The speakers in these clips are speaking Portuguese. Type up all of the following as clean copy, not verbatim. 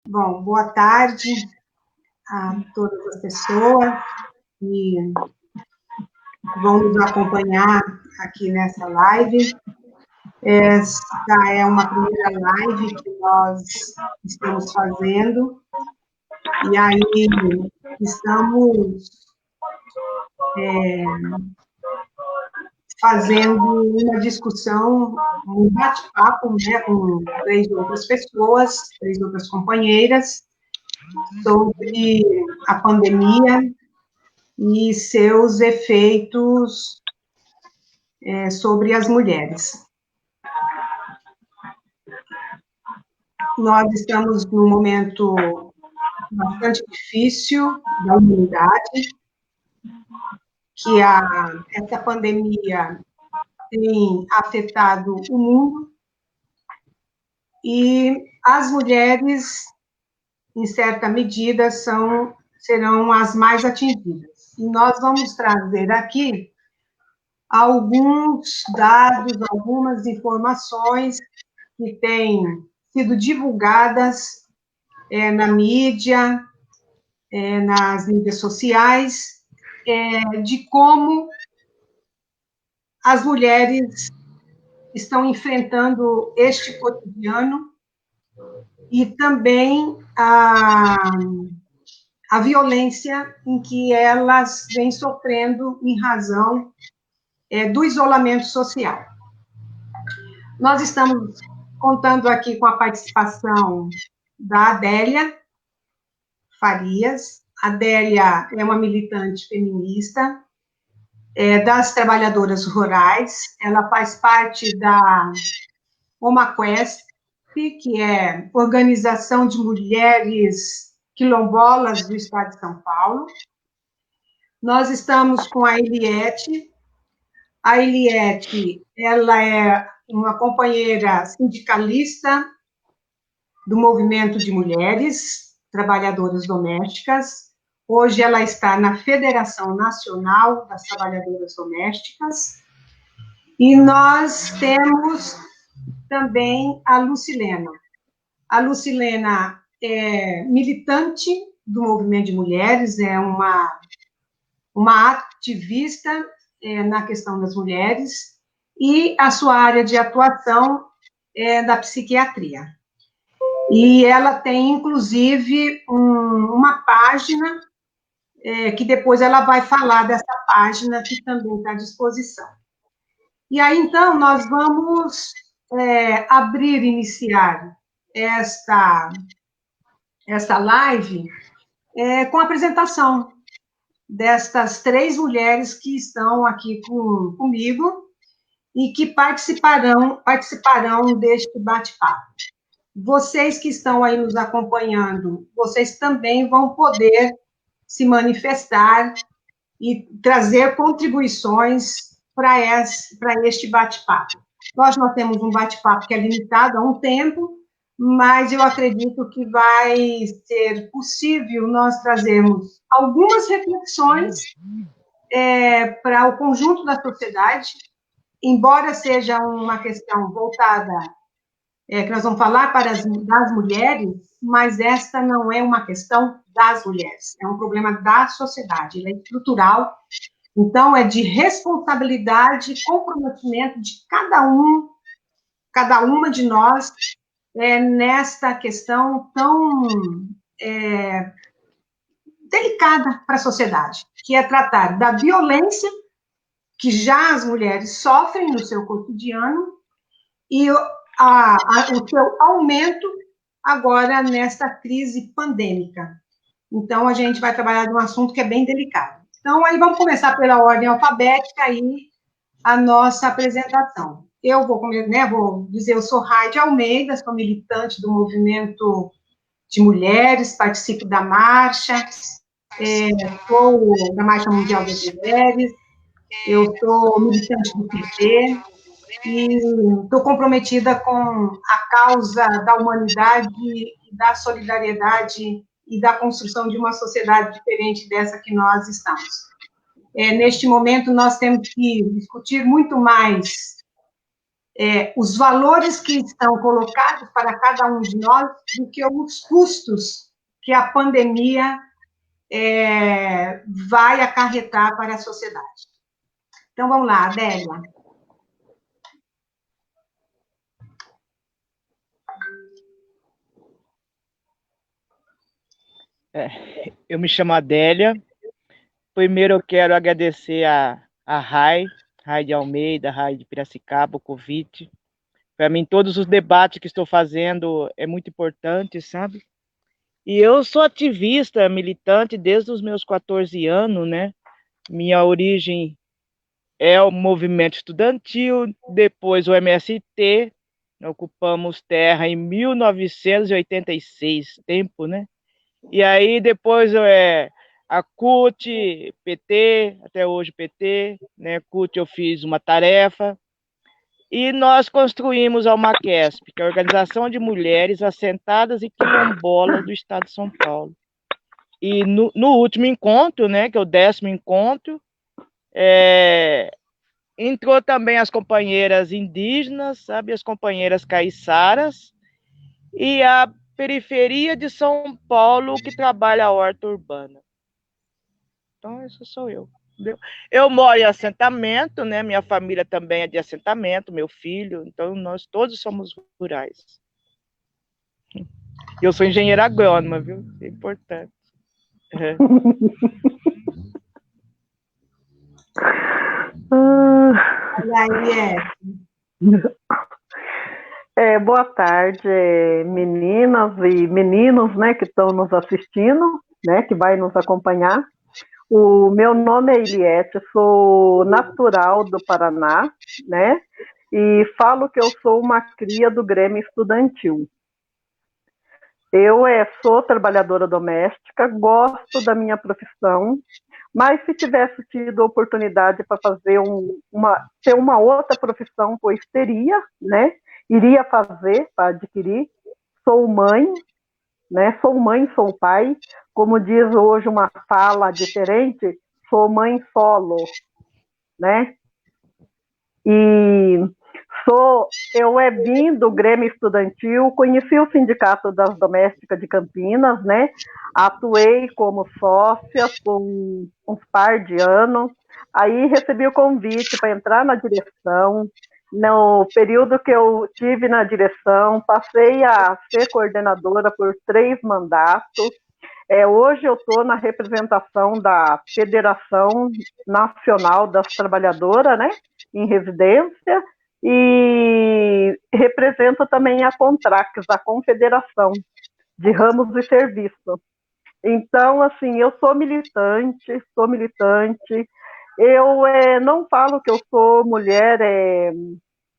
Bom, boa tarde a todas as pessoas que vão nos acompanhar aqui nessa live. Esta é uma primeira live que nós estamos fazendo, e aí estamos fazendo uma discussão, um bate-papo, né, com 3 outras pessoas, 3 outras companheiras, sobre a pandemia e seus efeitos sobre as mulheres. Nós estamos num momento bastante difícil da humanidade, que essa pandemia tem afetado o mundo, e as mulheres, em certa medida, serão as mais atingidas. E nós vamos trazer aqui alguns dados, algumas informações que têm sido divulgadas na mídia, nas mídias sociais, de como as mulheres estão enfrentando este cotidiano e também a violência em que elas vêm sofrendo em razão do isolamento social. Nós estamos contando aqui com a participação da Adélia Farias. A Adélia é uma militante feminista das trabalhadoras rurais. Ela faz parte da OMAQUESP, que é Organização de Mulheres Quilombolas do Estado de São Paulo. Nós estamos com a Eliette. A Eliette, ela é uma companheira sindicalista do movimento de mulheres trabalhadoras domésticas. Hoje ela está na Federação Nacional das Trabalhadoras Domésticas. E nós temos também a Lucilena. A Lucilena é militante do movimento de mulheres, é uma ativista na questão das mulheres, e a sua área de atuação é da psiquiatria. E ela tem, inclusive, uma página, que depois ela vai falar dessa página, que também está à disposição. E aí, então, nós vamos iniciar esta live com a apresentação destas 3 mulheres que estão aqui comigo e que participarão deste bate-papo. Vocês que estão aí nos acompanhando, vocês também vão poder se manifestar e trazer contribuições para este bate-papo. Nós temos um bate-papo que é limitado a um tempo, mas eu acredito que vai ser possível nós trazermos algumas reflexões para o conjunto da sociedade, embora seja uma questão voltada, que nós vamos falar das mulheres, mas esta não é uma questão das mulheres, é um problema da sociedade, ele é estrutural, então é de responsabilidade e comprometimento de cada uma de nós, nesta questão tão delicada para a sociedade, que é tratar da violência que já as mulheres sofrem no seu cotidiano e o seu aumento agora nesta crise pandêmica. Então, a gente vai trabalhar de um assunto que é bem delicado. Então, aí vamos começar pela ordem alfabética aí a nossa apresentação. Eu vou dizer, eu sou Raide Almeida, sou militante do movimento de mulheres, participo da marcha, sou da Marcha Mundial das Mulheres, eu sou militante do PT e estou comprometida com a causa da humanidade, da solidariedade e da construção de uma sociedade diferente dessa que nós estamos. Neste momento, nós temos que discutir muito mais os valores que estão colocados para cada um de nós do que os custos que a pandemia vai acarretar para a sociedade. Então, vamos lá, Adélia. Eu me chamo Adélia. Primeiro eu quero agradecer a Rai de Almeida, Rai de Piracicaba, o convite. Para mim, todos os debates que estou fazendo é muito importante, sabe? E eu sou ativista, militante desde os meus 14 anos, né? Minha origem é o movimento estudantil, depois o MST, ocupamos terra em 1986, tempo, né? E aí depois a CUT, PT, até hoje PT, né? CUT eu fiz uma tarefa, e nós construímos a UMAQUESP, que é a Organização de Mulheres Assentadas e Quilombolas do Estado de São Paulo. E no último encontro, né, que é o 10º encontro, entrou também as companheiras indígenas, sabe, as companheiras caiçaras, e a periferia de São Paulo que trabalha a horta urbana. Então, isso sou eu. Entendeu? Eu moro em assentamento, né? Minha família também é de assentamento, meu filho, então nós todos somos rurais. Eu sou engenheira agrônoma, viu? É importante. Olha aí, Boa tarde, meninas e meninos, né, que estão nos assistindo, né, que vai nos acompanhar. O meu nome é Eliette, sou natural do Paraná, né, e falo que eu sou uma cria do Grêmio Estudantil. Eu sou trabalhadora doméstica, gosto da minha profissão, mas se tivesse tido oportunidade para fazer ter uma outra profissão, pois teria, né? Iria fazer para adquirir. Sou mãe, né? Sou mãe, sou pai. Como diz hoje uma fala diferente, sou mãe solo, né? E eu vim do Grêmio Estudantil, conheci o Sindicato das Domésticas de Campinas, né? Atuei como sócia por uns par de anos, aí recebi o convite para entrar na direção. No período que eu tive na direção, passei a ser coordenadora por 3 mandatos. Hoje eu estou na representação da Federação Nacional das Trabalhadoras, né, em residência, e represento também a Contrax, a Confederação de Ramos de Serviço. Então, assim, eu sou militante. Eu não falo que eu sou mulher,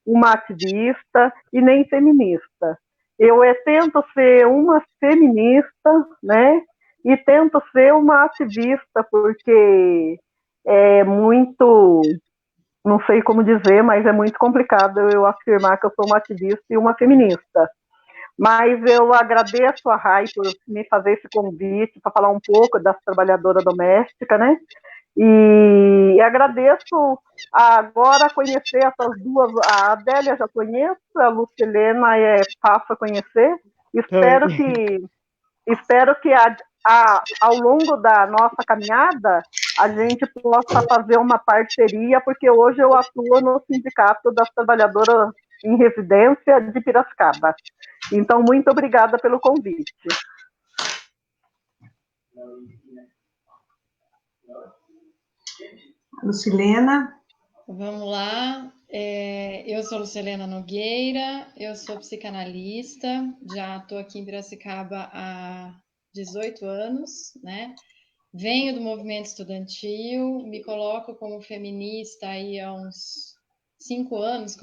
uma ativista e nem feminista. Eu tento ser uma feminista, né? E tento ser uma ativista, porque é muito, não sei como dizer, mas é muito complicado eu afirmar que eu sou uma ativista e uma feminista. Mas eu agradeço a Rai por me fazer esse convite para falar um pouco das trabalhadoras domésticas, né? E agradeço agora conhecer essas duas. A Adélia já conheço, a Lucilena passo a conhecer. Espero que ao longo da nossa caminhada a gente possa fazer uma parceria, porque hoje eu atuo no Sindicato das Trabalhadoras em Residência de Piracicaba. Então, muito obrigada pelo convite. Lucilena. Vamos lá. Eu sou Lucilena Nogueira, eu sou psicanalista, já estou aqui em Piracicaba há 18 anos, né? Venho do movimento estudantil, me coloco como feminista aí há uns 5 anos,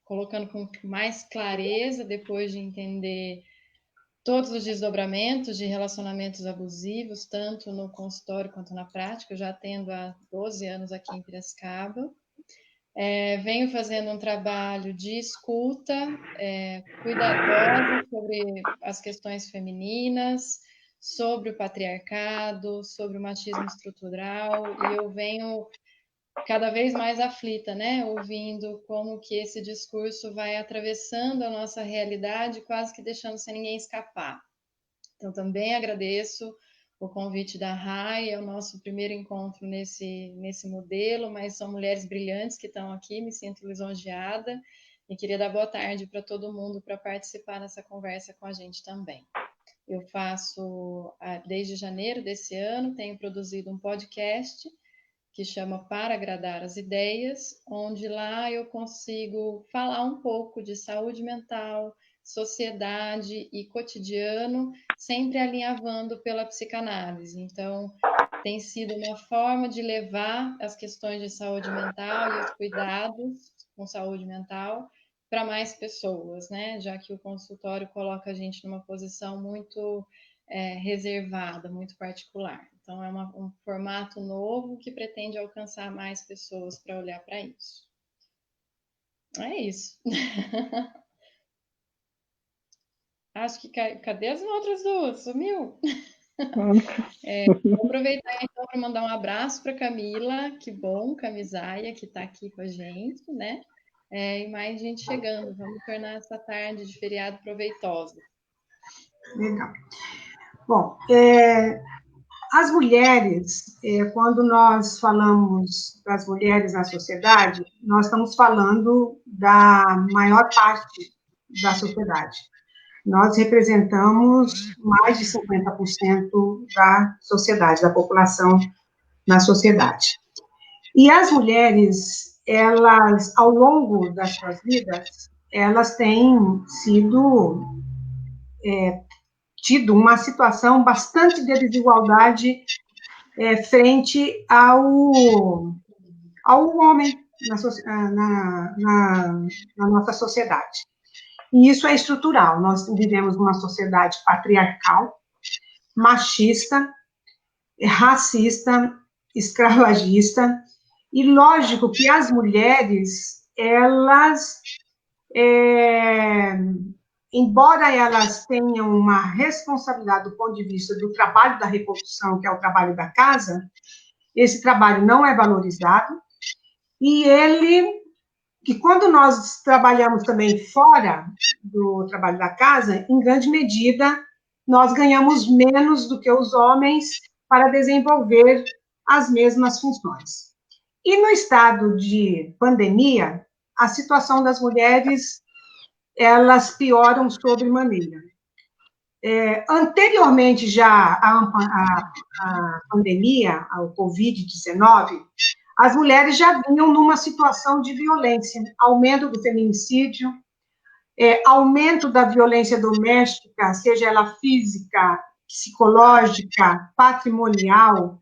colocando com mais clareza, depois de entender todos os desdobramentos de relacionamentos abusivos, tanto no consultório quanto na prática. Eu já atendo há 12 anos aqui em Piracicaba. Venho fazendo um trabalho de escuta cuidadosa sobre as questões femininas, sobre o patriarcado, sobre o machismo estrutural, e eu venho cada vez mais aflita, né? Ouvindo como que esse discurso vai atravessando a nossa realidade, quase que deixando sem ninguém escapar. Então, também agradeço o convite da RAI, é o nosso primeiro encontro nesse modelo, mas são mulheres brilhantes que estão aqui, me sinto lisonjeada e queria dar boa tarde para todo mundo para participar nessa conversa com a gente também. Eu faço, desde janeiro desse ano, tenho produzido um podcast que chama Para Agradar as Ideias, onde lá eu consigo falar um pouco de saúde mental, sociedade e cotidiano, sempre alinhavando pela psicanálise. Então, tem sido uma forma de levar as questões de saúde mental e os cuidados com saúde mental para mais pessoas, né? Já que o consultório coloca a gente numa posição muito reservada, muito particular. Então, é um formato novo que pretende alcançar mais pessoas para olhar para isso. É isso. Acho que cadê as outras duas? Sumiu? Vou aproveitar então para mandar um abraço para Camila, que bom, Camisaia, que está aqui com a gente, né? E mais gente chegando. Vamos tornar essa tarde de feriado proveitosa. Legal. Bom, as mulheres, quando nós falamos das mulheres na sociedade, nós estamos falando da maior parte da sociedade. Nós representamos mais de 50% da sociedade, da população na sociedade. E as mulheres, elas, ao longo das suas vidas, elas têm tido uma situação bastante de desigualdade frente ao homem na nossa sociedade. E isso é estrutural. Nós vivemos numa sociedade patriarcal, machista, racista, escravagista, e lógico que as mulheres, elas, embora elas tenham uma responsabilidade do ponto de vista do trabalho da reprodução, que é o trabalho da casa, esse trabalho não é valorizado, e que quando nós trabalhamos também fora do trabalho da casa, em grande medida, nós ganhamos menos do que os homens para desenvolver as mesmas funções. E no estado de pandemia, a situação das mulheres, elas pioram sobremaneira. Anteriormente já à pandemia, ao Covid-19, as mulheres já vinham numa situação de violência, aumento do feminicídio, aumento da violência doméstica, seja ela física, psicológica, patrimonial,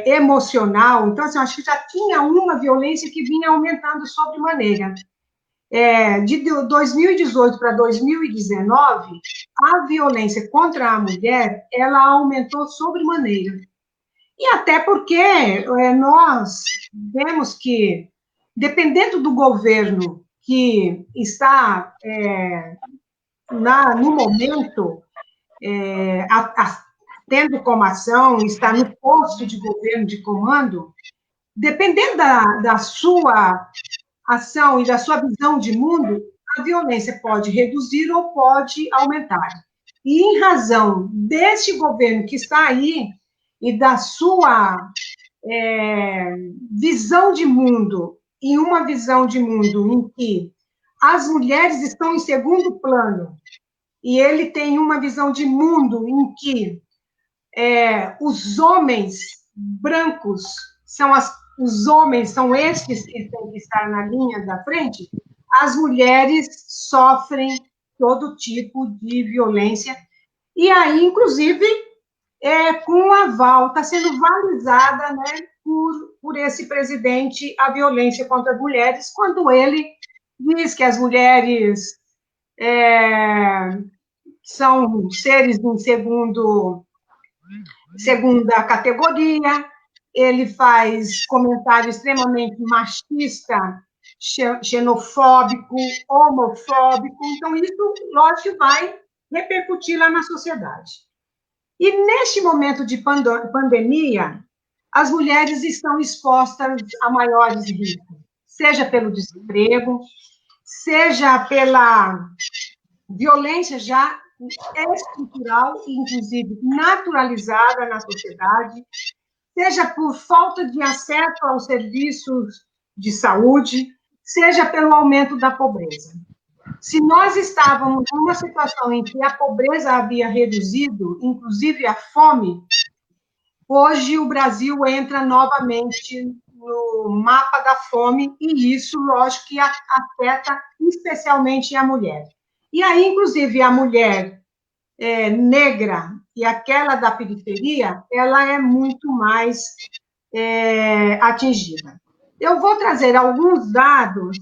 emocional. Então, assim, acho que já tinha uma violência que vinha aumentando sobremaneira. De 2018 para 2019, a violência contra a mulher, ela aumentou sobremaneira. E até porque nós vemos que, dependendo do governo que está no momento, tendo como ação, está no posto de governo, de comando, dependendo da sua ação e da sua visão de mundo, a violência pode reduzir ou pode aumentar. E em razão deste governo que está aí, e da sua visão de mundo, e uma visão de mundo em que as mulheres estão em segundo plano, e ele tem uma visão de mundo em que os homens brancos os homens são estes que têm que estar na linha da frente, as mulheres sofrem todo tipo de violência, e aí, inclusive, com o aval, está sendo valorizada, né, por esse presidente a violência contra as mulheres, quando ele diz que as mulheres são seres em segunda categoria, ele faz comentário extremamente machista, xenofóbico, homofóbico, então isso, lógico, vai repercutir lá na sociedade. E neste momento de pandemia, as mulheres estão expostas a maiores riscos, seja pelo desemprego, seja pela violência já estrutural e, inclusive, naturalizada na sociedade, seja por falta de acesso aos serviços de saúde, seja pelo aumento da pobreza. Se nós estávamos numa situação em que a pobreza havia reduzido, inclusive a fome, hoje o Brasil entra novamente no mapa da fome, e isso, lógico, que afeta especialmente a mulher. E aí, inclusive, a mulher negra e aquela da periferia, ela é muito mais atingida. Eu vou trazer alguns dados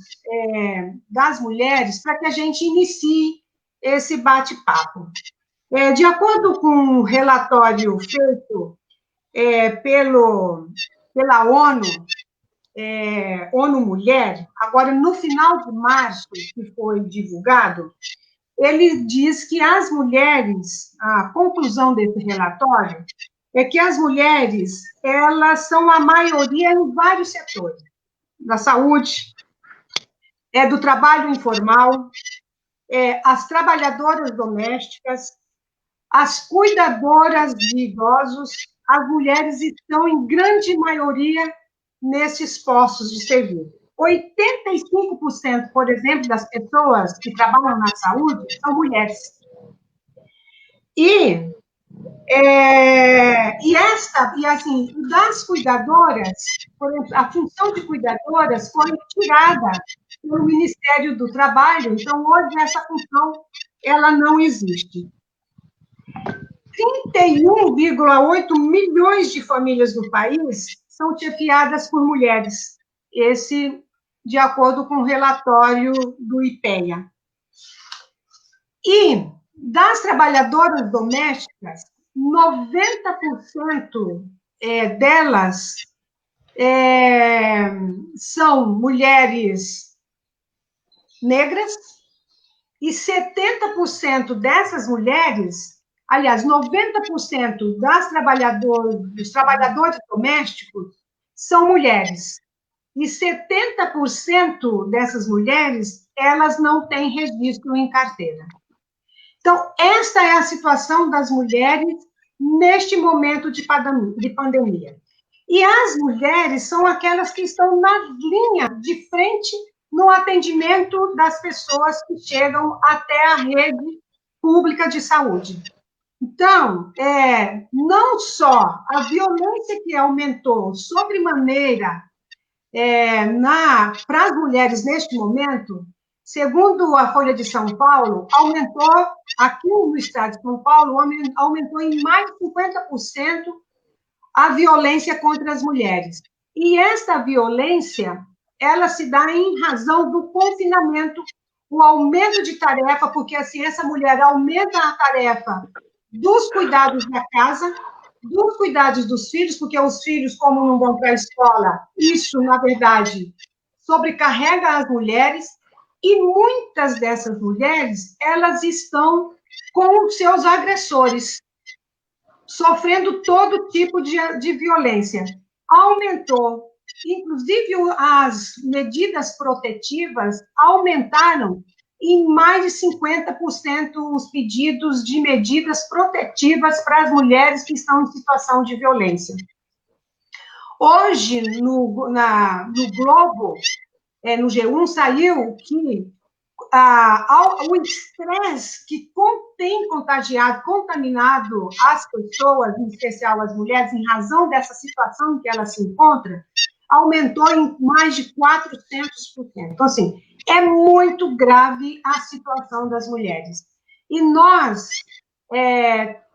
das mulheres para que a gente inicie esse bate-papo. De acordo com um relatório feito pela ONU, ONU Mulher, agora no final de março, que foi divulgado, ele diz que as mulheres, a conclusão desse relatório é que as mulheres, elas são a maioria em vários setores, da saúde, do trabalho informal, as trabalhadoras domésticas, as cuidadoras de idosos, as mulheres estão em grande maioria nesses postos de serviço. 85%, por exemplo, das pessoas que trabalham na saúde são mulheres. E assim, das cuidadoras, por exemplo, a função de cuidadoras foi tirada pelo Ministério do Trabalho, então hoje essa função ela não existe. 31,8 milhões de famílias no país são chefiadas por mulheres, esse de acordo com o relatório do IPEA. E das trabalhadoras domésticas, 90% delas são mulheres negras, e 70% dessas mulheres, aliás, 90% dos trabalhadores domésticos são mulheres, e 70% dessas mulheres, elas não têm registro em carteira. Então, esta é a situação das mulheres neste momento de pandemia. E as mulheres são aquelas que estão na linha de frente no atendimento das pessoas que chegam até a rede pública de saúde. Então, não só a violência que aumentou sobremaneira para as mulheres neste momento, segundo a Folha de São Paulo, aumentou, aqui no estado de São Paulo, aumentou em mais de 50% a violência contra as mulheres. E essa violência, ela se dá em razão do confinamento, o aumento de tarefa, porque assim, essa mulher aumenta a tarefa dos cuidados da casa, dos cuidados dos filhos, porque os filhos, como não vão para a escola, isso, na verdade, sobrecarrega as mulheres, e muitas dessas mulheres, elas estão com os seus agressores, sofrendo todo tipo de violência. Aumentou, inclusive as medidas protetivas aumentaram em mais de 50% os pedidos de medidas protetivas para as mulheres que estão em situação de violência. Hoje, no Globo, no G1, saiu que o estresse que tem contaminado as pessoas, em especial as mulheres, em razão dessa situação em que ela se encontra, aumentou em mais de 400%. Então, assim, é muito grave a situação das mulheres. E nós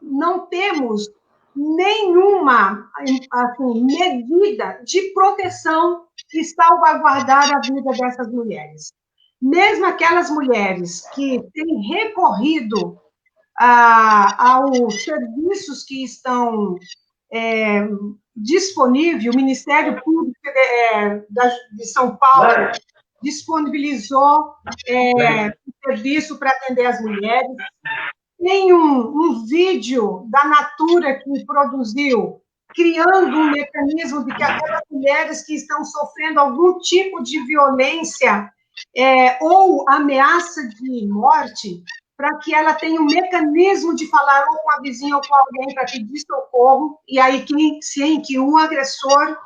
não temos nenhuma assim, medida de proteção que salvaguardar a vida dessas mulheres. Mesmo aquelas mulheres que têm recorrido aos serviços que estão disponíveis, o Ministério Público de São Paulo disponibilizou um serviço para atender as mulheres. Tem um vídeo da Natura que produziu criando um mecanismo de que aquelas mulheres que estão sofrendo algum tipo de violência ou ameaça de morte, para que ela tenha um mecanismo de falar ou com a vizinha ou com alguém para pedir socorro, e aí que o agressor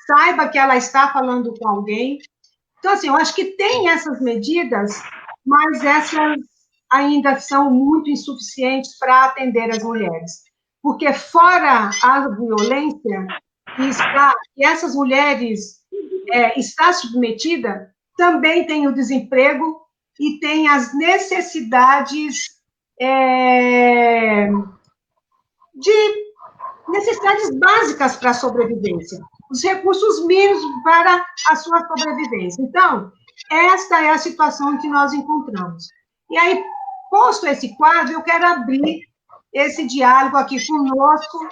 saiba que ela está falando com alguém. Então, assim, eu acho que tem essas medidas, mas essas ainda são muito insuficientes para atender as mulheres. Porque fora a violência que essas mulheres está submetida, também tem o desemprego e tem as necessidades necessidades básicas para a sobrevivência, os recursos mínimos para a sua sobrevivência. Então, esta é a situação que nós encontramos. E aí, posto esse quadro, eu quero abrir esse diálogo aqui conosco,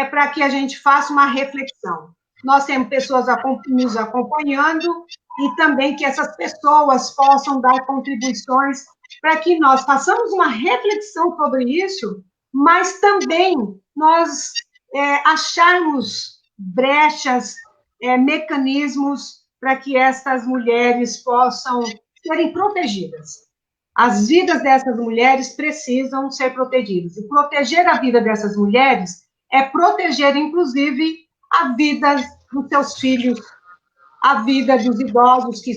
para que a gente faça uma reflexão. Nós temos pessoas nos acompanhando e também que essas pessoas possam dar contribuições para que nós façamos uma reflexão sobre isso, mas também nós acharmos brechas, mecanismos para que estas mulheres possam serem protegidas. As vidas dessas mulheres precisam ser protegidas. E proteger a vida dessas mulheres é proteger, inclusive, a vida dos seus filhos, a vida dos idosos que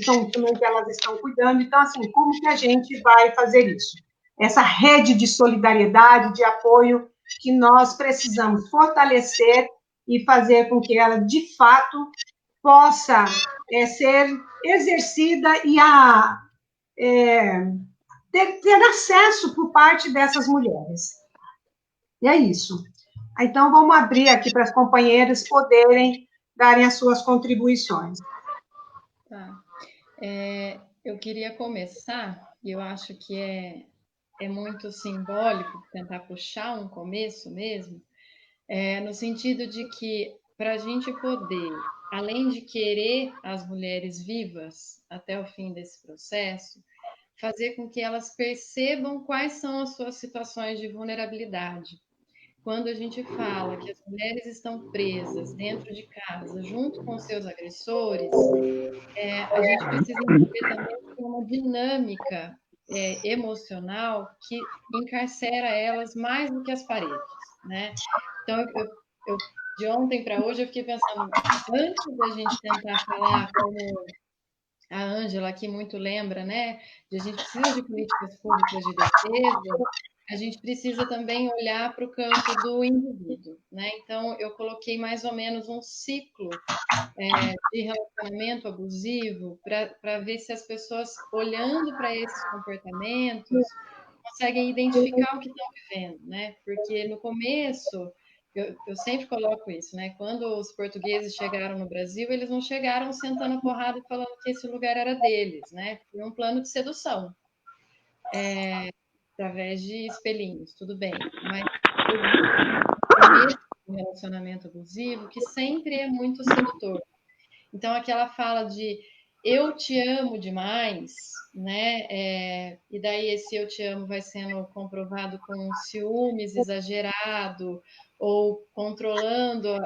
elas estão cuidando. Então, assim, como que a gente vai fazer isso? Essa rede de solidariedade, de apoio, que nós precisamos fortalecer e fazer com que ela, de fato, possa ser exercida e ter acesso por parte dessas mulheres. E é isso. Então, vamos abrir aqui para as companheiras poderem darem as suas contribuições. Tá. Eu queria começar, e eu acho que é muito simbólico tentar puxar um começo mesmo, no sentido de que, para a gente poder, além de querer as mulheres vivas até o fim desse processo, fazer com que elas percebam quais são as suas situações de vulnerabilidade. Quando a gente fala que as mulheres estão presas dentro de casa, junto com seus agressores, a gente precisa entender também que tem uma dinâmica emocional que encarcera elas mais do que as paredes, né? Então, eu de ontem para hoje, eu fiquei pensando, antes da gente tentar falar como a Ângela aqui muito lembra, né? De a gente precisa de políticas públicas de defesa, a gente precisa também olhar para o campo do indivíduo, né? Então, eu coloquei mais ou menos um ciclo de relacionamento abusivo para ver se as pessoas, olhando para esses comportamentos, conseguem identificar o que estão vivendo, né? Porque no começo, eu sempre coloco isso, né? Quando os portugueses chegaram no Brasil, eles não chegaram sentando a porrada e falando que esse lugar era deles, né? Foi um plano de sedução, através de espelhinhos, tudo bem. Mas existe um relacionamento abusivo que sempre é muito sedutor. Então, aquela fala de eu te amo demais, né? E daí esse eu te amo vai sendo comprovado com ciúmes exagerado ou controlando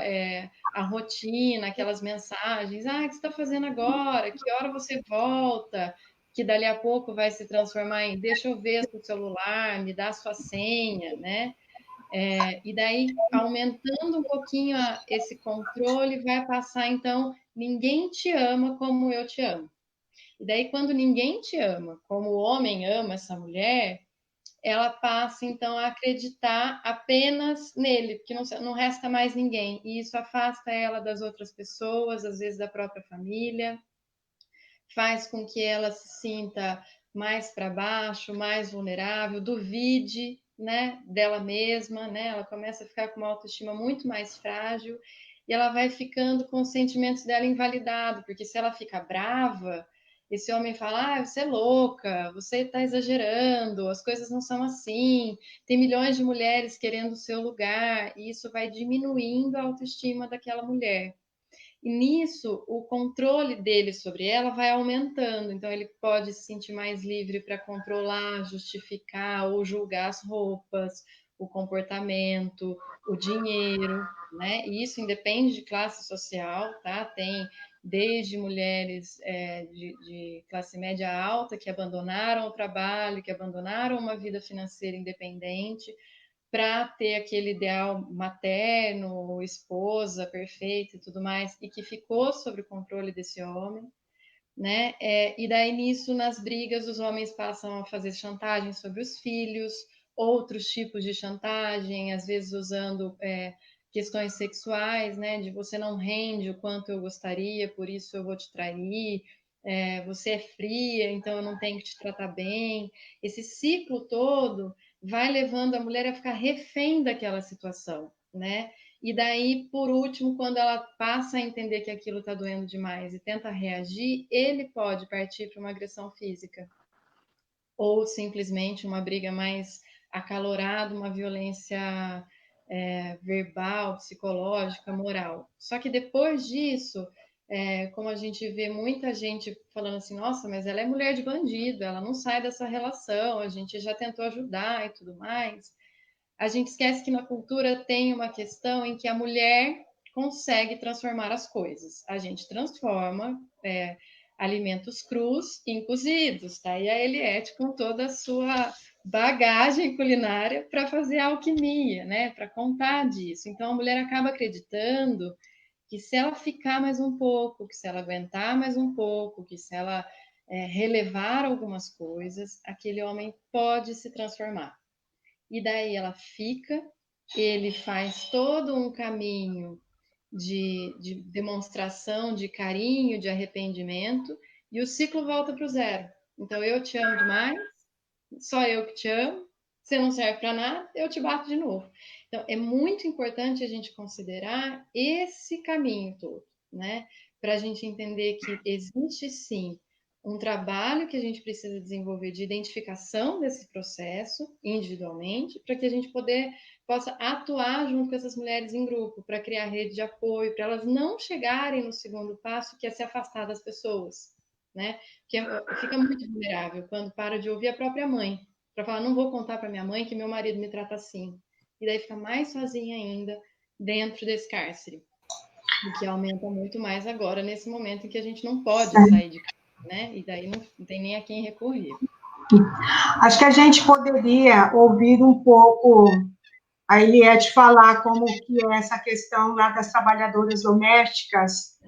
a rotina, aquelas mensagens, o que você está fazendo agora? Que hora você volta? Que dali a pouco vai se transformar em deixa eu ver seu celular, me dá sua senha, né? E daí, aumentando um pouquinho esse controle, vai passar, então, ninguém te ama como eu te amo. E daí, quando ninguém te ama como o homem ama essa mulher, ela passa, então, a acreditar apenas nele, porque não resta mais ninguém. E isso afasta ela das outras pessoas, às vezes da própria família, faz com que ela se sinta mais para baixo, mais vulnerável, duvide, né, dela mesma, né? Ela começa a ficar com uma autoestima muito mais frágil e ela vai ficando com os sentimentos dela invalidados, porque se ela fica brava, esse homem fala, você é louca, você está exagerando, as coisas não são assim, tem milhões de mulheres querendo o seu lugar, e isso vai diminuindo a autoestima daquela mulher. E nisso, o controle dele sobre ela vai aumentando. Então, ele pode se sentir mais livre para controlar, justificar ou julgar as roupas, o comportamento, o dinheiro, né? E isso independe de classe social, tá? Tem desde mulheres de classe média alta que abandonaram o trabalho, que abandonaram uma vida financeira independente para ter aquele ideal materno, esposa perfeita e tudo mais, e que ficou sob o controle desse homem, né? E daí nisso, nas brigas, os homens passam a fazer chantagem sobre os filhos, outros tipos de chantagem, às vezes usando questões sexuais, né? De você não rende o quanto eu gostaria, por isso eu vou te trair. Você é fria, então eu não tenho que te tratar bem. Esse ciclo todo vai levando a mulher a ficar refém daquela situação, né? E daí, por último, quando ela passa a entender que aquilo está doendo demais e tenta reagir, ele pode partir para uma agressão física. Ou simplesmente uma briga mais acalorada, uma violência verbal, psicológica, moral. Só que depois disso, como a gente vê muita gente falando assim, nossa, mas ela é mulher de bandido, ela não sai dessa relação, a gente já tentou ajudar e tudo mais. A gente esquece que na cultura tem uma questão em que a mulher consegue transformar as coisas. A gente transforma alimentos crus em cozidos, tá? E a Eliette com toda a sua bagagem culinária para fazer alquimia, né? Para contar disso. Então a mulher acaba acreditando que se ela ficar mais um pouco, que se ela aguentar mais um pouco, que se ela relevar algumas coisas, aquele homem pode se transformar. E daí ela fica, ele faz todo um caminho de demonstração de carinho, de arrependimento, e o ciclo volta para o zero. Então, eu te amo demais, só eu que te amo, você não serve para nada, eu te bato de novo. Então, é muito importante a gente considerar esse caminho todo, né? Para a gente entender que existe sim um trabalho que a gente precisa desenvolver de identificação desse processo individualmente, para que a gente possa atuar junto com essas mulheres em grupo, para criar rede de apoio, para elas não chegarem no segundo passo, que é se afastar das pessoas, né? Porque fica muito vulnerável quando para de ouvir a própria mãe, para falar, não vou contar para minha mãe que meu marido me trata assim. E daí fica mais sozinha ainda dentro desse cárcere, o que aumenta muito mais agora, nesse momento em que a gente não pode sair de casa, né? E daí não tem nem a quem recorrer. Acho que a gente poderia ouvir um pouco a Eliette falar como que é essa questão lá das trabalhadoras domésticas,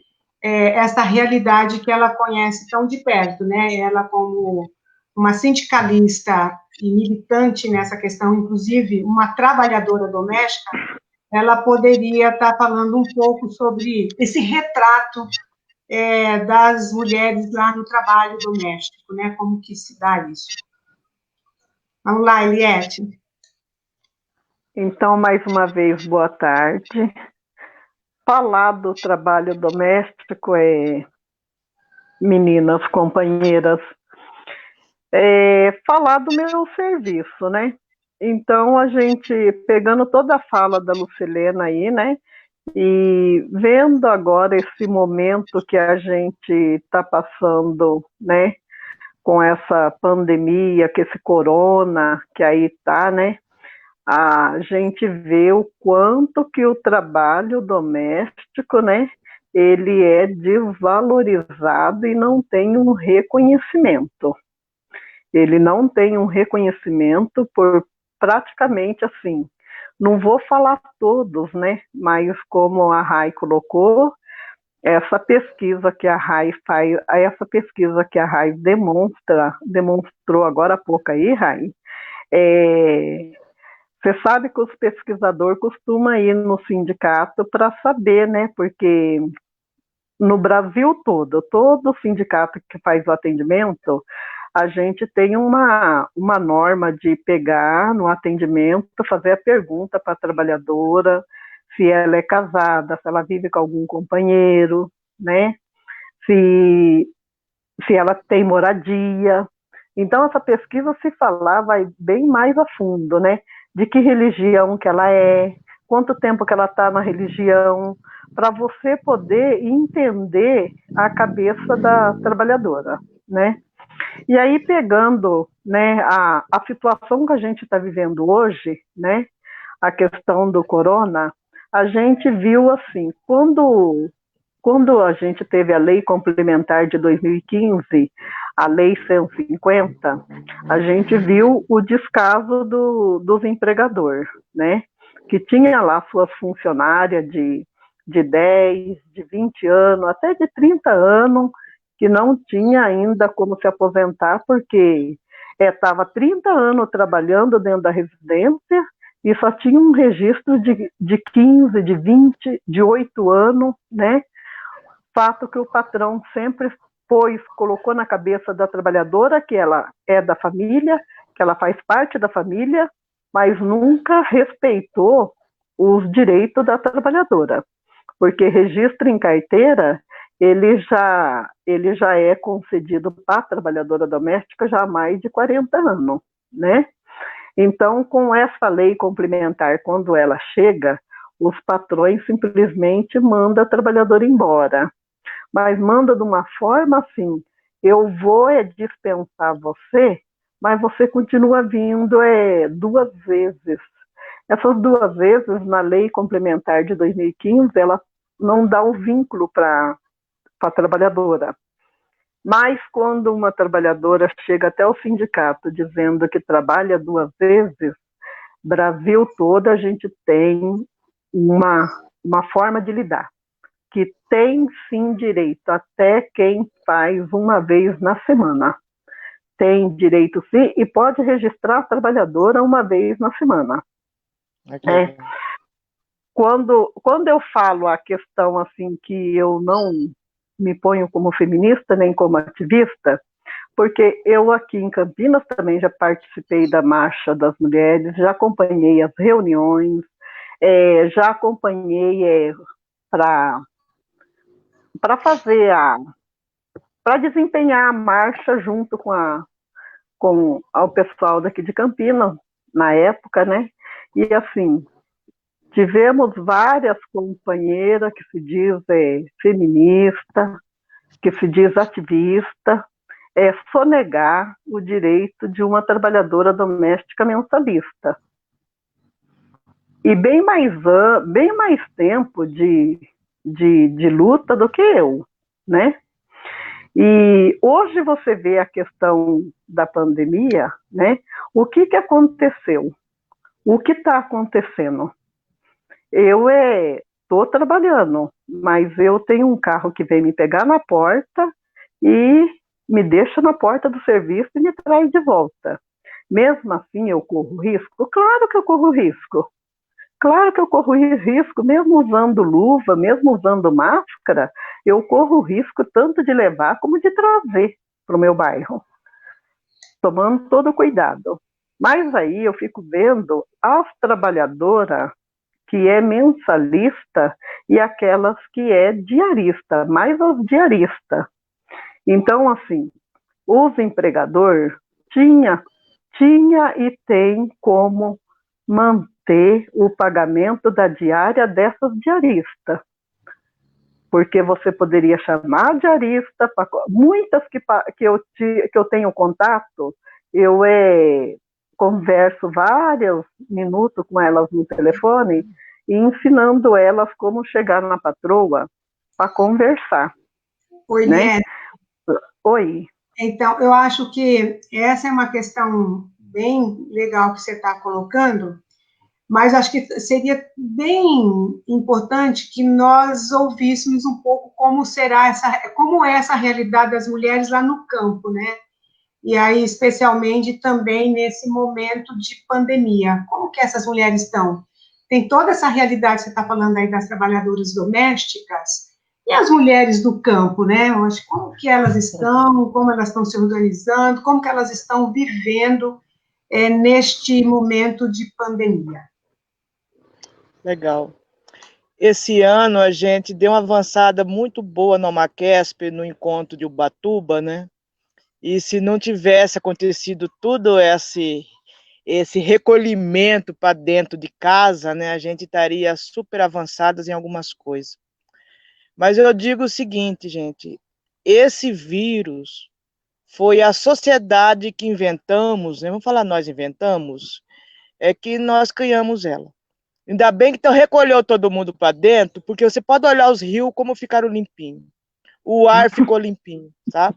essa realidade que ela conhece tão de perto, né? Ela como uma sindicalista e militante nessa questão, inclusive uma trabalhadora doméstica, ela poderia estar falando um pouco sobre esse retrato das mulheres lá no trabalho doméstico, né? Como que se dá isso. Vamos lá, Eliette. Então, mais uma vez, boa tarde. Falar do trabalho doméstico meninas, companheiras, falar do meu serviço, né? Então, a gente, pegando toda a fala da Lucilena aí, né? E vendo agora esse momento que a gente está passando, né? Com essa pandemia, com esse corona que aí está, né? A gente vê o quanto que o trabalho doméstico, né? Ele é desvalorizado e não tem um reconhecimento. Ele não tem um reconhecimento por praticamente assim, não vou falar todos, né? Mas como a Rai colocou, essa pesquisa que a Rai faz, essa pesquisa que a Rai demonstrou agora há pouco aí, Rai, você sabe que os pesquisadores costumam ir no sindicato para saber, né? Porque no Brasil todo sindicato que faz o atendimento, a gente tem uma norma de pegar no atendimento, fazer a pergunta para a trabalhadora, se ela é casada, se ela vive com algum companheiro, né? Se ela tem moradia. Então, essa pesquisa, se falar, vai bem mais a fundo, né? De que religião que ela é, quanto tempo que ela está na religião, para você poder entender a cabeça da trabalhadora, né? E aí, pegando, né, a situação que a gente está vivendo hoje, né, a questão do corona, a gente viu assim, quando a gente teve a lei complementar de 2015, a lei 150, a gente viu o descaso dos empregadores, né? Que tinha lá suas funcionárias de 10, de 20 anos, até de 30 anos, que não tinha ainda como se aposentar, porque estava 30 anos trabalhando dentro da residência e só tinha um registro de 15, de 20, de 8 anos, né? Fato que o patrão sempre colocou na cabeça da trabalhadora que ela é da família, que ela faz parte da família, mas nunca respeitou os direitos da trabalhadora, porque registro em carteira ele já é concedido para a trabalhadora doméstica já há mais de 40 anos, né? Então, com essa lei complementar, quando ela chega, os patrões simplesmente mandam a trabalhadora embora, mas manda de uma forma assim, eu vou dispensar você, mas você continua vindo 2 vezes. Essas 2 vezes, na lei complementar de 2015, ela não dá o vínculo para a trabalhadora. Mas quando uma trabalhadora chega até o sindicato dizendo que trabalha 2 vezes, Brasil todo a gente tem uma forma de lidar, que tem sim direito, até quem faz 1 vez na semana. Tem direito sim, e pode registrar a trabalhadora 1 vez na semana. Okay. Quando eu falo a questão assim que eu não me ponho como feminista nem como ativista, porque eu aqui em Campinas também já participei da Marcha das Mulheres, já acompanhei as reuniões, já acompanhei para para desempenhar a marcha junto com o pessoal daqui de Campinas, na época, né? E assim, tivemos várias companheiras que se diz feminista, que se diz ativista, sonegar o direito de uma trabalhadora doméstica mensalista. E bem mais tempo de luta do que eu, né? E hoje você vê a questão da pandemia, né? O que aconteceu? O que está acontecendo? Eu estou trabalhando, mas eu tenho um carro que vem me pegar na porta e me deixa na porta do serviço e me traz de volta. Mesmo assim, eu corro risco? Claro que eu corro risco. Claro que eu corro risco, mesmo usando luva, mesmo usando máscara, eu corro risco tanto de levar como de trazer para o meu bairro, tomando todo o cuidado. Mas aí eu fico vendo as trabalhadoras que é mensalista e aquelas que é diarista, mais as diaristas. Então, assim, os empregadores tinha e tem como manter o pagamento da diária dessas diaristas. Porque você poderia chamar a diarista, muitas que eu tenho contato, eu converso vários minutos com elas no telefone e ensinando elas como chegar na patroa para conversar. Oi, né? Liane. Oi. Então, eu acho que essa é uma questão bem legal que você está colocando, mas acho que seria bem importante que nós ouvíssemos um pouco como é essa realidade das mulheres lá no campo, né? E aí, especialmente também nesse momento de pandemia. Como que essas mulheres estão? Tem toda essa realidade que você está falando aí das trabalhadoras domésticas e as mulheres do campo, né? Eu acho como que elas estão, como elas estão se organizando, como que elas estão vivendo neste momento de pandemia. Legal. Esse ano a gente deu uma avançada muito boa no Maquesp, no encontro de Ubatuba, né? E se não tivesse acontecido tudo esse recolhimento para dentro de casa, né, a gente estaria super avançadas em algumas coisas. Mas eu digo o seguinte, gente, esse vírus foi a sociedade que inventamos, né? Vamos falar nós inventamos, é que nós criamos ela. Ainda bem que recolheu todo mundo para dentro, porque você pode olhar os rios como ficaram limpinhos. O ar ficou limpinho, sabe?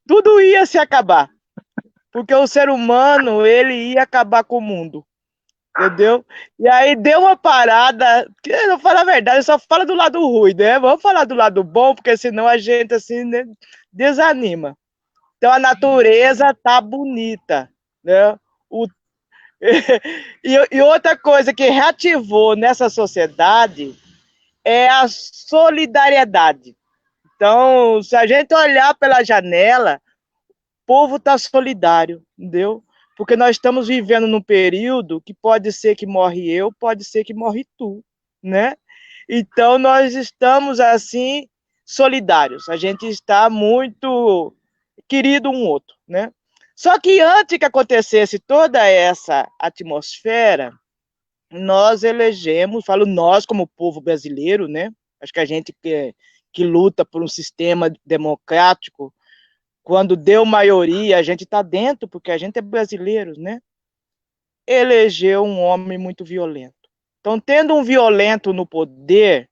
Tudo ia se acabar. Porque o ser humano, ele ia acabar com o mundo. Entendeu? E aí deu uma parada, que eu falo a verdade, eu só falo do lado ruim, né? Vamos falar do lado bom, porque senão a gente assim, né, desanima. Então a natureza tá bonita, né? O... e outra coisa que reativou nessa sociedade é a solidariedade. Então, se a gente olhar pela janela, o povo está solidário, entendeu? Porque nós estamos vivendo num período que pode ser que morre eu, pode ser que morre tu, né? Então, nós estamos, assim, solidários. A gente está muito querido um outro, né? Só que antes que acontecesse toda essa atmosfera, nós elegemos, falo nós como povo brasileiro, né? Acho que a gente que luta por um sistema democrático, quando deu maioria, a gente está dentro, porque a gente é brasileiro, né? Elegeu um homem muito violento. Então, tendo um violento no poder,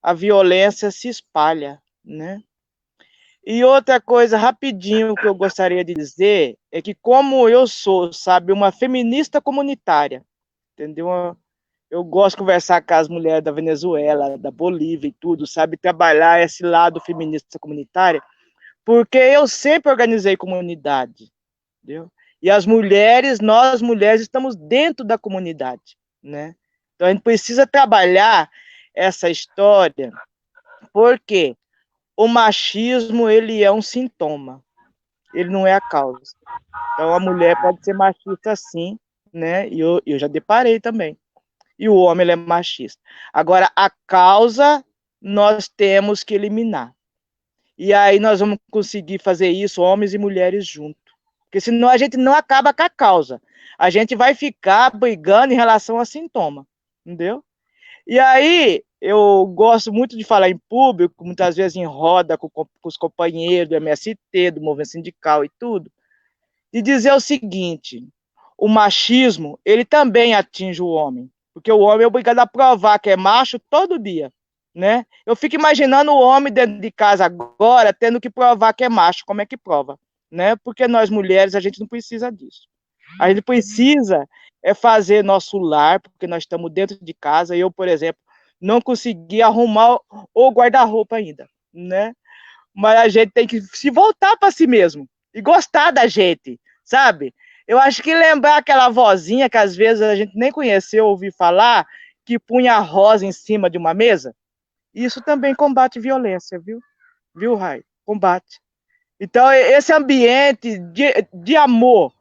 a violência se espalha, né? E outra coisa, rapidinho, que eu gostaria de dizer, é que como eu sou, sabe, uma feminista comunitária, entendeu? Eu gosto de conversar com as mulheres da Venezuela, da Bolívia e tudo, sabe, trabalhar esse lado feminista comunitário, porque eu sempre organizei comunidade, entendeu? E as mulheres, nós mulheres, estamos dentro da comunidade, né? Então a gente precisa trabalhar essa história, porque o machismo, ele é um sintoma, ele não é a causa. Então a mulher pode ser machista sim, né? E eu já deparei também. E o homem, ele é machista. Agora, a causa nós temos que eliminar. E aí nós vamos conseguir fazer isso, homens e mulheres juntos. Porque senão a gente não acaba com a causa. A gente vai ficar brigando em relação a sintoma, entendeu? E aí eu gosto muito de falar em público, muitas vezes em roda com os companheiros do MST, do movimento sindical e tudo, e dizer o seguinte: o machismo, ele também atinge o homem, porque o homem é obrigado a provar que é macho todo dia, né? Eu fico imaginando o homem dentro de casa agora tendo que provar que é macho, como é que prova, né? Porque nós mulheres, a gente não precisa disso. A gente precisa fazer nosso lar, porque nós estamos dentro de casa. Eu, por exemplo, não consegui arrumar o guarda-roupa ainda, né? Mas a gente tem que se voltar para si mesmo e gostar da gente, sabe? Eu acho que lembrar aquela vozinha que às vezes a gente nem conheceu, ouviu falar, que punha a rosa em cima de uma mesa, isso também combate violência, viu? Viu, Rai? Combate. Então, esse ambiente de amor.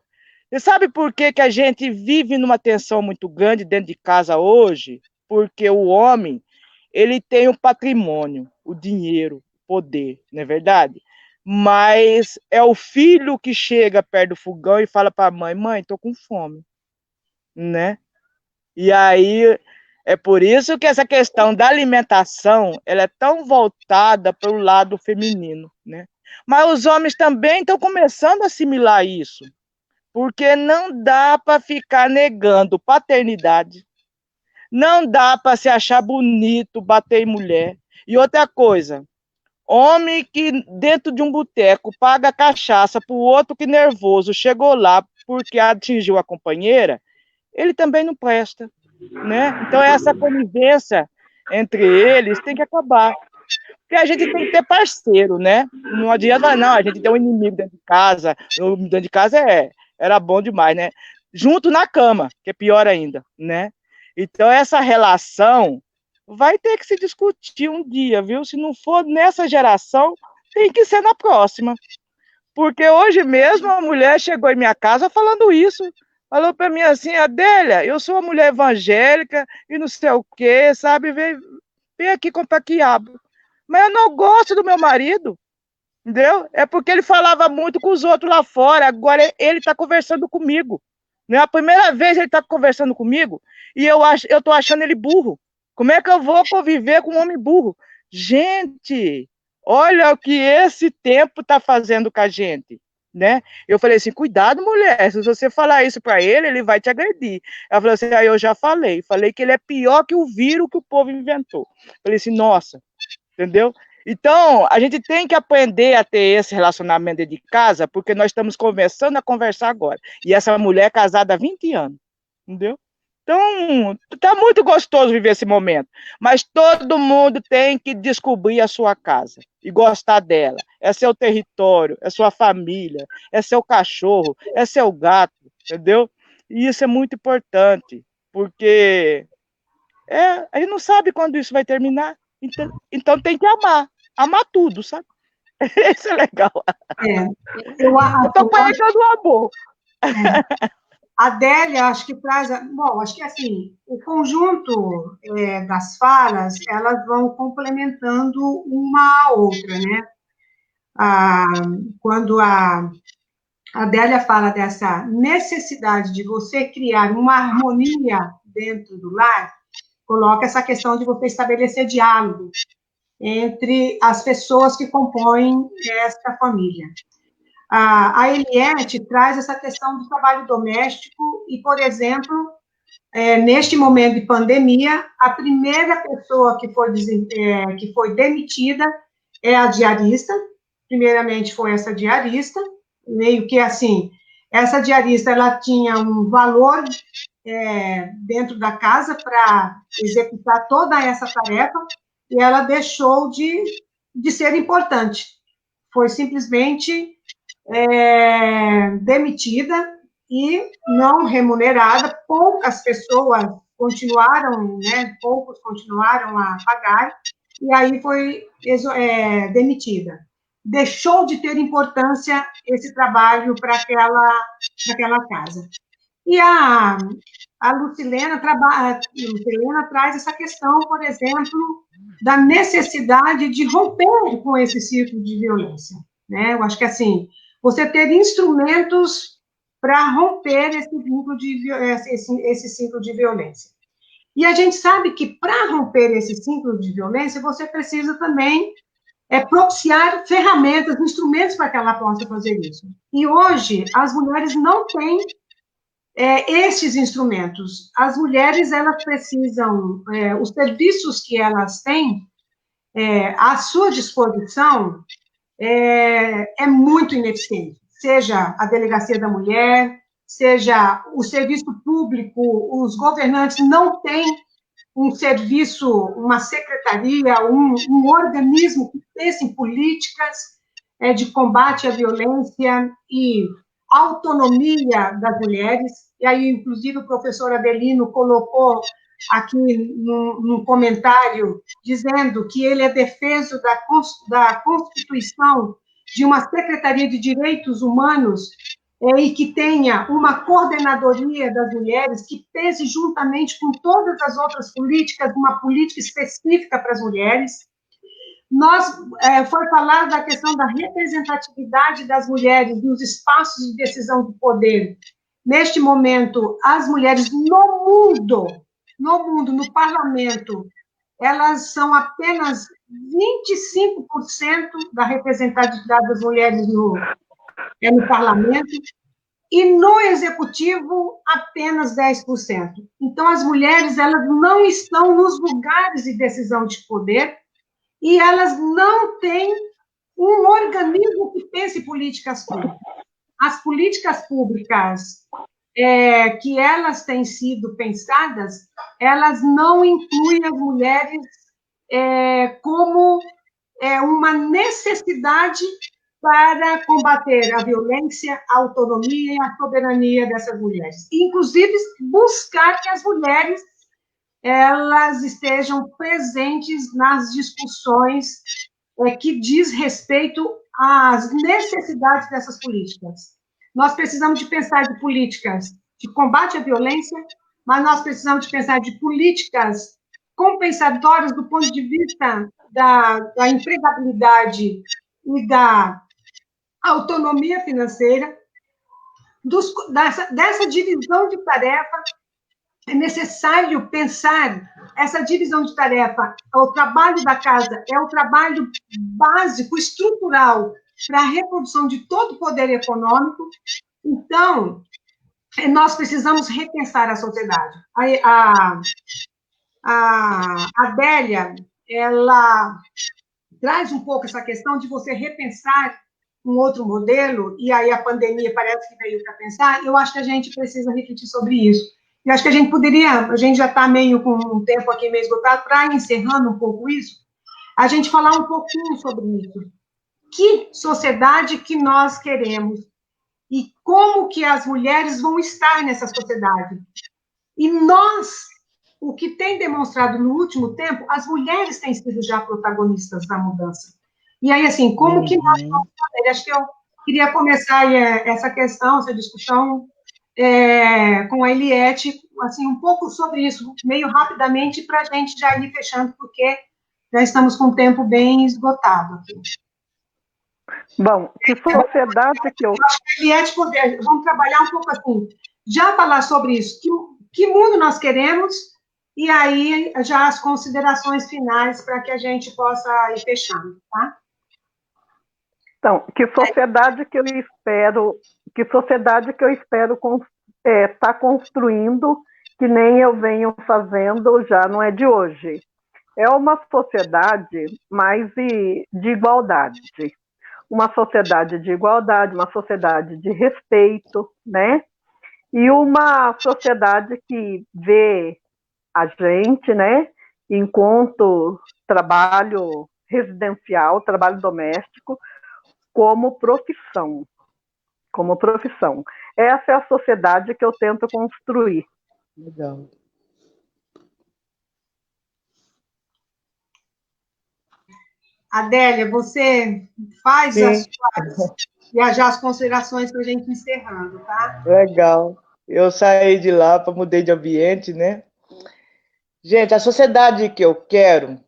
E sabe por que, que a gente vive numa tensão muito grande dentro de casa hoje? Porque o homem, ele tem o patrimônio, o dinheiro, o poder, não é verdade? Mas é o filho que chega perto do fogão e fala para a mãe: mãe, tô com fome, né? E aí é por isso que essa questão da alimentação, ela é tão voltada para o lado feminino, né? Mas os homens também estão começando a assimilar isso, porque não dá para ficar negando paternidade, não dá para se achar bonito bater em mulher. E outra coisa, homem que dentro de um boteco paga cachaça para o outro que nervoso chegou lá porque atingiu a companheira, ele também não presta, né? Então essa convivência entre eles tem que acabar. Porque a gente tem que ter parceiro, né? Não adianta, não, a gente tem um inimigo dentro de casa. O dentro de casa era bom demais, né? Junto na cama, que é pior ainda, né? Então essa relação vai ter que se discutir um dia, viu? Se não for nessa geração, tem que ser na próxima. Porque hoje mesmo a mulher chegou em minha casa falando isso. Falou para mim assim: Adélia, eu sou uma mulher evangélica e não sei o quê, sabe? Vem aqui comprar quiabo. Mas eu não gosto do meu marido, entendeu? É porque ele falava muito com os outros lá fora, agora ele está conversando comigo. Não é a primeira vez que ele está conversando comigo e eu estou achando ele burro. Como é que eu vou conviver com um homem burro? Gente, olha o que esse tempo está fazendo com a gente. né? Eu falei assim, cuidado, mulher, se você falar isso para ele, ele vai te agredir. Ela falou assim, aí eu já falei que ele é pior que o vírus que o povo inventou. Falei assim, nossa, entendeu? Então, a gente tem que aprender a ter esse relacionamento dentro de casa, porque nós estamos começando a conversar agora. E essa mulher é casada há 20 anos, entendeu? Então, tá muito gostoso viver esse momento. Mas todo mundo tem que descobrir a sua casa e gostar dela. É seu território, é sua família, é seu cachorro, é seu gato, entendeu? E isso é muito importante, porque a gente não sabe quando isso vai terminar. Então tem que amar tudo, sabe? Isso é legal. É, Eu tô conhecendo o amor. A Adélia, acho que traz. Bom, acho que assim, o conjunto das falas, elas vão complementando uma a outra, né? Quando a Adélia fala dessa necessidade de você criar uma harmonia dentro do lar, coloca essa questão de você estabelecer diálogo entre as pessoas que compõem esta família. A Eliette traz essa questão do trabalho doméstico e, por exemplo, neste momento de pandemia, a primeira pessoa que foi demitida é a diarista. Primeiramente foi essa diarista, meio que assim, essa diarista ela tinha um valor dentro da casa para executar toda essa tarefa e ela deixou de ser importante. Foi simplesmente demitida e não remunerada. Poucas pessoas continuaram, né, poucos continuaram a pagar, e aí foi demitida. Deixou de ter importância esse trabalho para aquela casa. E a Lucilena traz essa questão, por exemplo, da necessidade de romper com esse ciclo de violência, né? Eu acho que, assim, você ter instrumentos para romper esse ciclo de violência. E a gente sabe que, para romper esse ciclo de violência, você precisa também propiciar ferramentas, instrumentos para que ela possa fazer isso. E hoje, as mulheres não têm esses instrumentos. As mulheres, elas precisam, os serviços que elas têm à sua disposição é muito ineficiente. Seja a Delegacia da Mulher, seja o serviço público, os governantes não têm um serviço, uma secretaria, um organismo que pense em políticas de combate à violência e autonomia das mulheres. E aí, inclusive, o professor Adelino colocou aqui num comentário, dizendo que ele é defeso da constituição de uma Secretaria de Direitos Humanos e que tenha uma coordenadoria das mulheres que pense juntamente com todas as outras políticas, uma política específica para as mulheres. Foi falado da questão da representatividade das mulheres nos espaços de decisão do poder. Neste momento, as mulheres no mundo, no parlamento, elas são apenas 25% da representatividade das mulheres no parlamento, e no executivo, apenas 10%. Então, as mulheres, elas não estão nos lugares de decisão de poder e elas não têm um organismo que pense políticas públicas. As políticas públicas que elas têm sido pensadas, elas não incluem as mulheres como uma necessidade para combater a violência, a autonomia e a soberania dessas mulheres. Inclusive, buscar que as mulheres elas estejam presentes nas discussões que diz respeito às necessidades dessas políticas. Nós precisamos de pensar de políticas de combate à violência, mas nós precisamos de pensar de políticas compensatórias do ponto de vista da empregabilidade e da autonomia financeira, dessa divisão de tarefa. É necessário pensar essa divisão de tarefa. O trabalho da casa é o trabalho básico, estrutural, para a reprodução de todo o poder econômico. Então, nós precisamos repensar a sociedade. A Adélia, ela traz um pouco essa questão de você repensar um outro modelo, e aí a pandemia parece que veio para pensar. Eu acho que a gente precisa refletir sobre isso. Eu acho que a gente já está meio com um tempo aqui meio esgotado, para encerrando um pouco isso, a gente falar um pouquinho sobre isso. Que sociedade que nós queremos e como que as mulheres vão estar nessa sociedade. E nós, o que tem demonstrado no último tempo, as mulheres têm sido já protagonistas da mudança. E aí, assim, como que nós vamos fazer? Acho que eu queria começar essa questão, essa discussão com a Eliette, assim, um pouco sobre isso, meio rapidamente, para a gente já ir fechando, porque já estamos com o tempo bem esgotado aqui. Bom, que sociedade que eu... Acho que a Eliette, vamos trabalhar um pouco assim, já falar sobre isso, que mundo nós queremos, e aí já as considerações finais para que a gente possa ir fechando, tá? Então, que sociedade que eu espero tá construindo, que nem eu venho fazendo, já não é de hoje. É uma sociedade mais de igualdade. Uma sociedade de igualdade, uma sociedade de respeito, né? E uma sociedade que vê a gente, né, enquanto trabalho residencial, trabalho doméstico, como profissão. Como profissão. Essa é a sociedade que eu tento construir. Legal. Adélia, você faz as considerações para a gente encerrando, tá? Legal. Eu saí de lá, mudei de ambiente, né? Gente, a sociedade que eu quero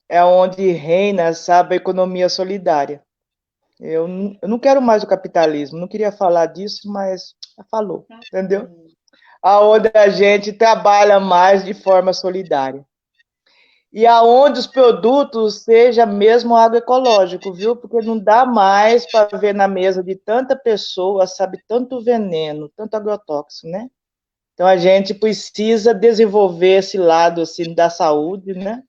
é onde reina, sabe, a economia solidária. Eu não quero mais o capitalismo, não queria falar disso, mas falou, entendeu? Aonde a gente trabalha mais de forma solidária. E aonde os produtos seja mesmo agroecológico, viu? Porque não dá mais para ver na mesa de tanta pessoa, sabe, tanto veneno, tanto agrotóxico, né? Então a gente precisa desenvolver esse lado assim da saúde, né?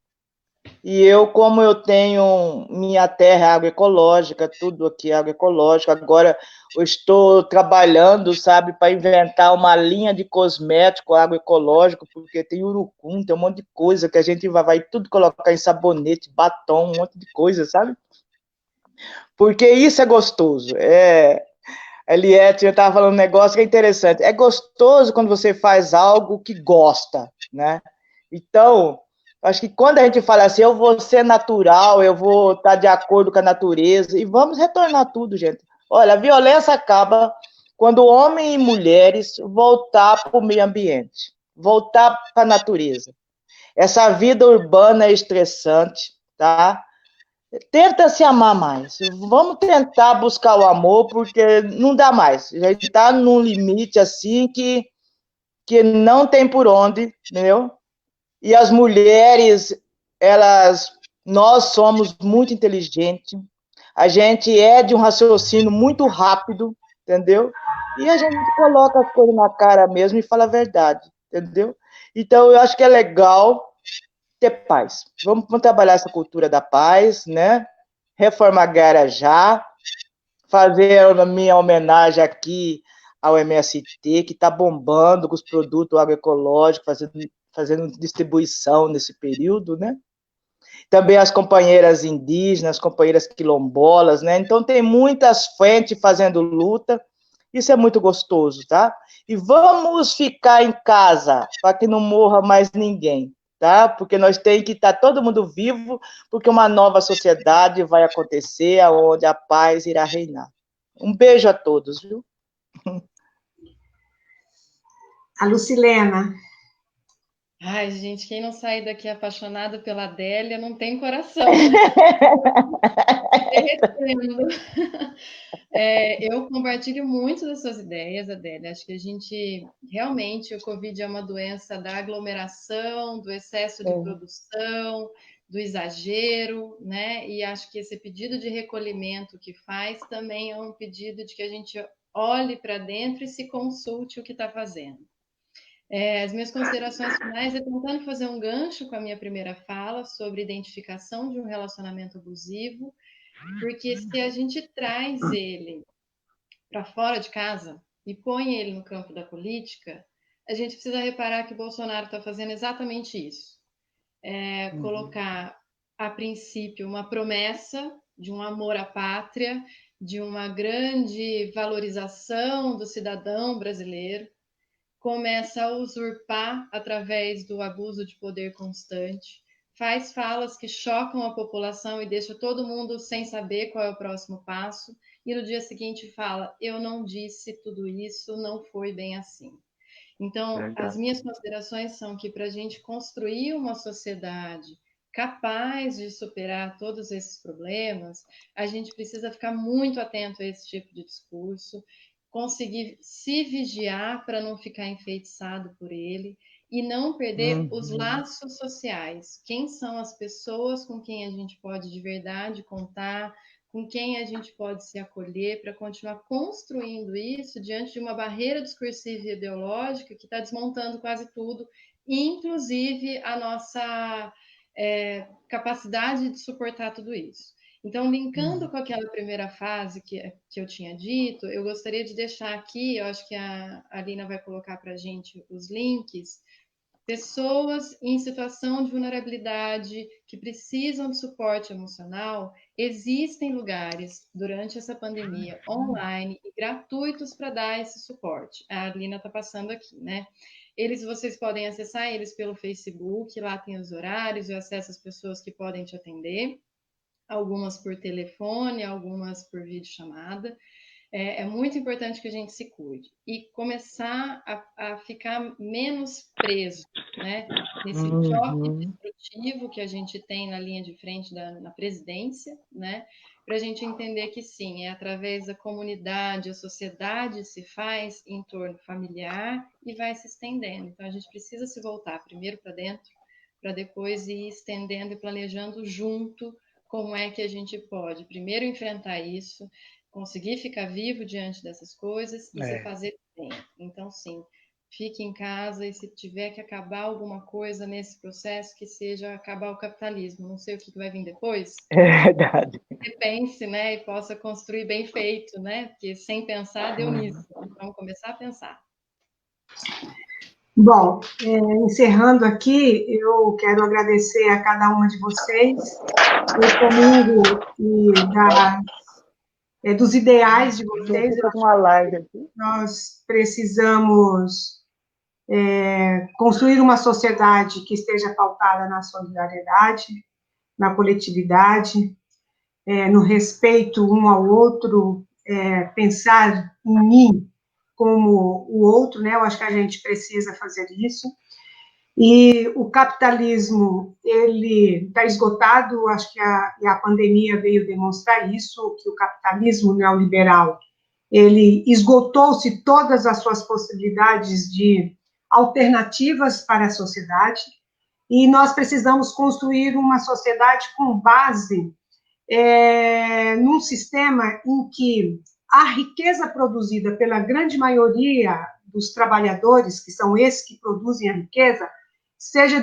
E eu, como eu tenho minha terra agroecológica, tudo aqui é agroecológico, agora eu estou trabalhando, sabe, para inventar uma linha de cosmético agroecológico, porque tem urucum, tem um monte de coisa que a gente vai tudo colocar em sabonete, batom, um monte de coisa, sabe? Porque isso é gostoso. Eliette, eu estava falando um negócio que é interessante. É gostoso quando você faz algo que gosta, né? Então, acho que quando a gente fala assim, eu vou ser natural, eu vou estar de acordo com a natureza, e vamos retornar tudo, gente. Olha, a violência acaba quando homens e mulheres voltar para o meio ambiente, voltar para a natureza. Essa vida urbana é estressante, tá? Tenta se amar mais. Vamos tentar buscar o amor, porque não dá mais. Já está num limite assim que não tem por onde, entendeu? E as mulheres, nós somos muito inteligentes, a gente é de um raciocínio muito rápido, entendeu? E a gente coloca as coisas na cara mesmo e fala a verdade, entendeu? Então, eu acho que é legal ter paz. Vamos trabalhar essa cultura da paz, né? Reforma agrária já, fazer a minha homenagem aqui ao MST, que está bombando com os produtos agroecológicos, fazendo distribuição nesse período, né? Também as companheiras indígenas, companheiras quilombolas, né? Então tem muitas frentes fazendo luta, isso é muito gostoso, tá? E vamos ficar em casa, para que não morra mais ninguém, tá? Porque nós temos que estar todo mundo vivo, porque uma nova sociedade vai acontecer, onde a paz irá reinar. Um beijo a todos, viu? A Lucilena. Ai, gente, quem não sair daqui apaixonado pela Adélia não tem coração, né? Derretendo. Eu compartilho muito das suas ideias, Adélia. Acho que a gente, realmente, o Covid é uma doença da aglomeração, do excesso de produção, do exagero, né? E acho que esse pedido de recolhimento que faz também é um pedido de que a gente olhe para dentro e se consulte o que está fazendo. As minhas considerações finais é tentando fazer um gancho com a minha primeira fala sobre identificação de um relacionamento abusivo, porque se a gente traz ele para fora de casa e põe ele no campo da política, a gente precisa reparar que o Bolsonaro está fazendo exatamente isso. Colocar, a princípio, uma promessa de um amor à pátria, de uma grande valorização do cidadão brasileiro, começa a usurpar através do abuso de poder constante, faz falas que chocam a população e deixa todo mundo sem saber qual é o próximo passo, e no dia seguinte fala, eu não disse tudo isso, não foi bem assim. Então, as minhas considerações são que para a gente construir uma sociedade capaz de superar todos esses problemas, a gente precisa ficar muito atento a esse tipo de discurso, conseguir se vigiar para não ficar enfeitiçado por ele e não perder os laços sociais. Quem são as pessoas com quem a gente pode de verdade contar, com quem a gente pode se acolher para continuar construindo isso diante de uma barreira discursiva e ideológica que está desmontando quase tudo, inclusive a nossa capacidade de suportar tudo isso. Então, linkando com aquela primeira fase que eu tinha dito, eu gostaria de deixar aqui, eu acho que a Alina vai colocar para a gente os links, pessoas em situação de vulnerabilidade que precisam de suporte emocional, existem lugares durante essa pandemia online e gratuitos para dar esse suporte. A Alina está passando aqui, né? Vocês podem acessar eles pelo Facebook, lá tem os horários, eu acesso as pessoas que podem te atender, algumas por telefone, algumas por videochamada. É muito importante que a gente se cuide e começar a ficar menos preso, né? Nesse choque destrutivo que a gente tem na linha de frente na presidência, né? Para a gente entender que sim, é através da comunidade, a sociedade se faz em torno familiar e vai se estendendo. Então a gente precisa se voltar primeiro para dentro, para depois ir estendendo e planejando junto como é que a gente pode primeiro enfrentar isso, conseguir ficar vivo diante dessas coisas e se fazer bem. Então, sim, fique em casa e se tiver que acabar alguma coisa nesse processo, que seja acabar o capitalismo. Não sei o que vai vir depois. É verdade. Que pense, né, e possa construir bem feito, né? Porque sem pensar deu nisso. Vamos começar a pensar. Bom, encerrando aqui, eu quero agradecer a cada uma de vocês o comigo e dos ideais de vocês. Nós precisamos construir uma sociedade que esteja pautada na solidariedade, na coletividade, no respeito um ao outro, pensar em mim como o outro, né? Eu acho que a gente precisa fazer isso. E o capitalismo, ele está esgotado, acho que a pandemia veio demonstrar isso, que o capitalismo neoliberal, ele esgotou-se todas as suas possibilidades de alternativas para a sociedade, e nós precisamos construir uma sociedade com base num sistema em que a riqueza produzida pela grande maioria dos trabalhadores, que são esses que produzem a riqueza, seja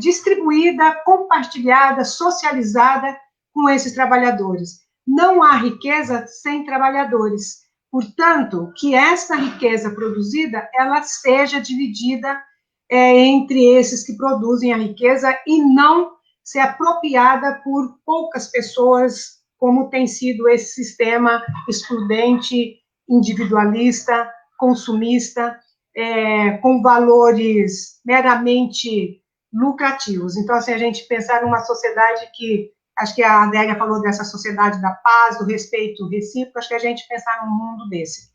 distribuída, compartilhada, socializada com esses trabalhadores. Não há riqueza sem trabalhadores. Portanto, que essa riqueza produzida, ela seja dividida entre esses que produzem a riqueza e não ser apropriada por poucas pessoas, como tem sido esse sistema excludente, individualista, consumista, com valores meramente lucrativos. Então, assim, a gente pensar numa sociedade que, acho que a Adélia falou dessa sociedade da paz, do respeito recíproco, acho que a gente pensar num mundo desse.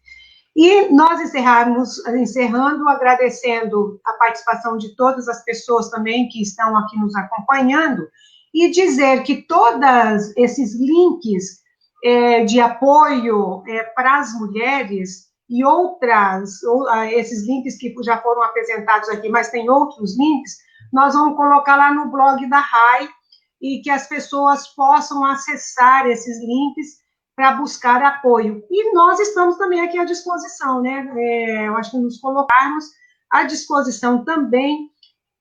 E nós encerrando, agradecendo a participação de todas as pessoas também que estão aqui nos acompanhando, e dizer que todos esses links de apoio para as mulheres e esses links que já foram apresentados aqui, mas tem outros links, nós vamos colocar lá no blog da RAI e que as pessoas possam acessar esses links para buscar apoio. E nós estamos também aqui à disposição, né? Eu acho que nos colocarmos à disposição também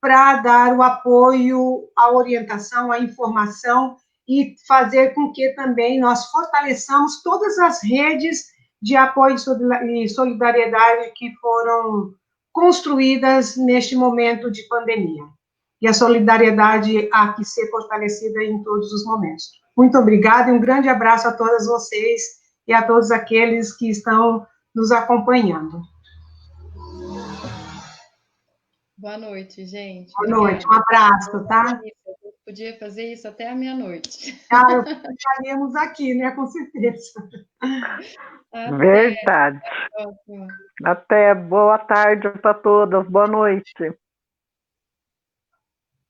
para dar o apoio, a orientação, a informação e fazer com que também nós fortaleçamos todas as redes de apoio e solidariedade que foram construídas neste momento de pandemia. E a solidariedade há que ser fortalecida em todos os momentos. Muito obrigada e um grande abraço a todas vocês e a todos aqueles que estão nos acompanhando. Boa noite, gente. Boa noite, um abraço, tá? Eu podia fazer isso até a meia-noite. Estaremos aqui, né, com certeza. Verdade. Até, boa tarde para todas, boa noite.